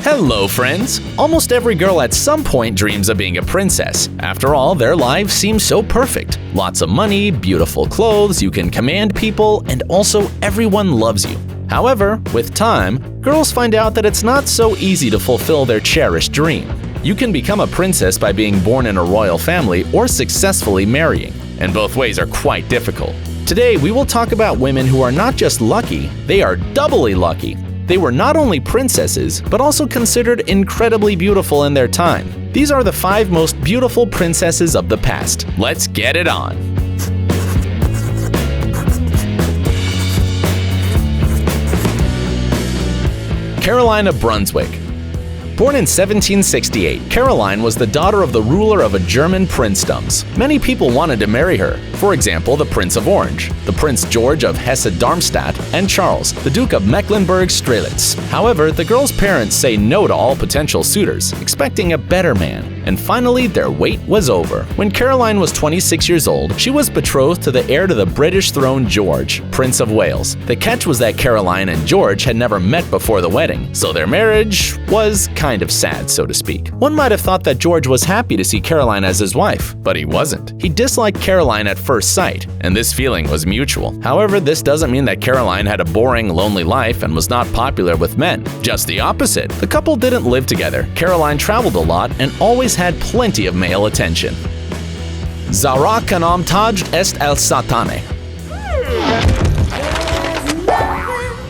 Hello, friends! Almost every girl at some point dreams of being a princess. After all, their lives seem so perfect. Lots of money, beautiful clothes, you can command people, and also everyone loves you. However, with time, girls find out that it's not so easy to fulfill their cherished dream. You can become a princess by being born in a royal family or successfully marrying, and both ways are quite difficult. Today, we will talk about women who are not just lucky, they are doubly lucky. They were not only princesses, but also considered incredibly beautiful in their time. These are the 5 most beautiful princesses of the past. Let's get it on! Caroline of Brunswick. Born in 1768, Caroline was the daughter of the ruler of a German princedoms. Many people wanted to marry her. For example, the Prince of Orange, the Prince George of Hesse-Darmstadt, and Charles, the Duke of Mecklenburg-Strelitz. However, the girl's parents say no to all potential suitors, expecting a better man. And finally, their wait was over. When Caroline was 26 years old, she was betrothed to the heir to the British throne, George, Prince of Wales. The catch was that Caroline and George had never met before the wedding, so their marriage was kind of sad, so to speak. One might have thought that George was happy to see Caroline as his wife, but he wasn't. He disliked Caroline at first sight, and this feeling was mutual. However, this doesn't mean that Caroline had a boring, lonely life and was not popular with men. Just the opposite. The couple didn't live together. Caroline traveled a lot and always had plenty of male attention. Zahra Khanum Taj est el Satane.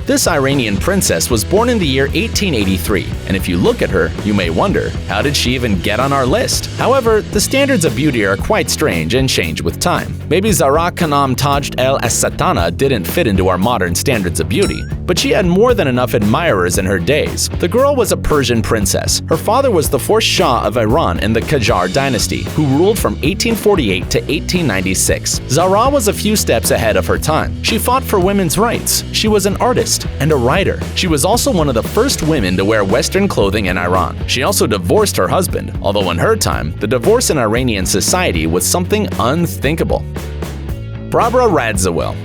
This Iranian princess was born in the year 1883, and if you look at her, you may wonder, how did she even get on our list? However, the standards of beauty are quite strange and change with time. Maybe Zahra Khanum Taj el Satana didn't fit into our modern standards of beauty, but she had more than enough admirers in her days. The girl was a Persian princess. Her father was the 4th Shah of Iran in the Qajar dynasty, who ruled from 1848 to 1896. Zahra was a few steps ahead of her time. She fought for women's rights. She was an artist and a writer. She was also one of the first women to wear Western clothing in Iran. She also divorced her husband, although in her time, the divorce in Iranian society was something unthinkable. Barbara Radziwill.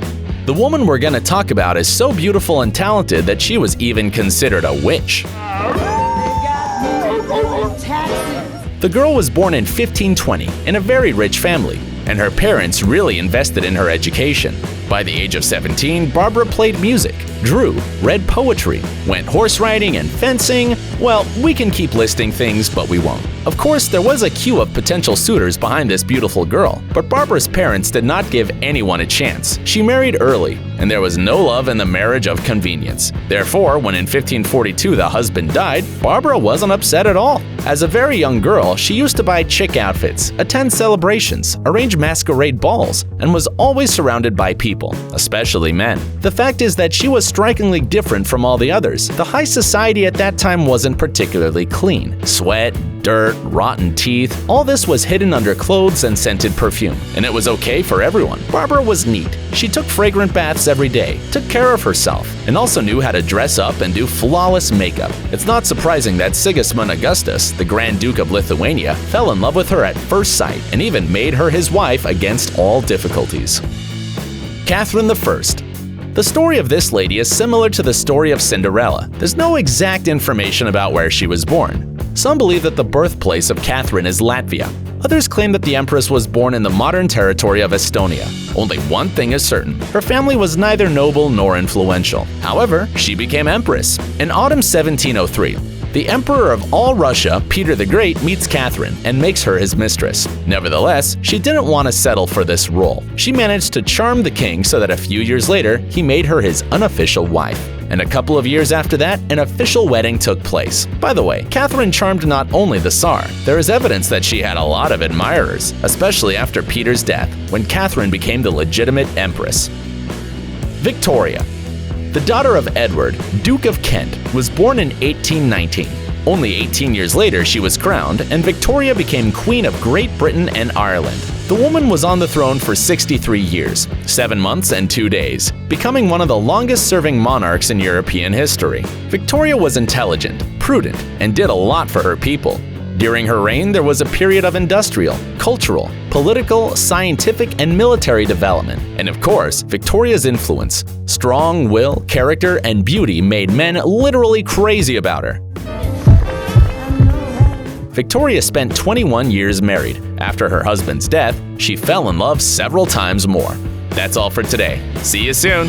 The woman we're going to talk about is so beautiful and talented that she was even considered a witch. The girl was born in 1520 in a very rich family, and her parents really invested in her education. By the age of 17, Barbara played music, drew, read poetry, went horse riding and fencing. Well, we can keep listing things, but we won't. Of course, there was a queue of potential suitors behind this beautiful girl, but Barbara's parents did not give anyone a chance. She married early, and there was no love in the marriage of convenience. Therefore, when in 1542 the husband died, Barbara wasn't upset at all. As a very young girl, she used to buy chic outfits, attend celebrations, arrange masquerade balls, and was always surrounded by people, especially men. The fact is that she was strikingly different from all the others. The high society at that time wasn't particularly clean. Sweat, dirt, rotten teeth, all this was hidden under clothes and scented perfume, and it was okay for everyone. Barbara was neat. She took fragrant baths every day, took care of herself, and also knew how to dress up and do flawless makeup. It's not surprising that Sigismund Augustus, the Grand Duke of Lithuania, fell in love with her at first sight and even made her his wife against all difficulties. Catherine I. The story of this lady is similar to the story of Cinderella. There's no exact information about where she was born. Some believe that the birthplace of Catherine is Latvia. Others claim that the empress was born in the modern territory of Estonia. Only one thing is certain: her family was neither noble nor influential. However, she became empress. In autumn 1703, the Emperor of all Russia, Peter the Great, meets Catherine and makes her his mistress. Nevertheless, she didn't want to settle for this role. She managed to charm the king so that a few years later, he made her his unofficial wife. And a couple of years after that, an official wedding took place. By the way, Catherine charmed not only the Tsar. There is evidence that she had a lot of admirers, especially after Peter's death, when Catherine became the legitimate empress. Victoria. The daughter of Edward, Duke of Kent, was born in 1819. Only 18 years later, she was crowned, and Victoria became Queen of Great Britain and Ireland. The woman was on the throne for 63 years, 7 months and 2 days, becoming one of the longest-serving monarchs in European history. Victoria was intelligent, prudent, and did a lot for her people. During her reign, there was a period of industrial, cultural, political, scientific, and military development. And of course, Victoria's influence, strong will, character, and beauty made men literally crazy about her. Victoria spent 21 years married. After her husband's death, she fell in love several times more. That's all for today. See you soon!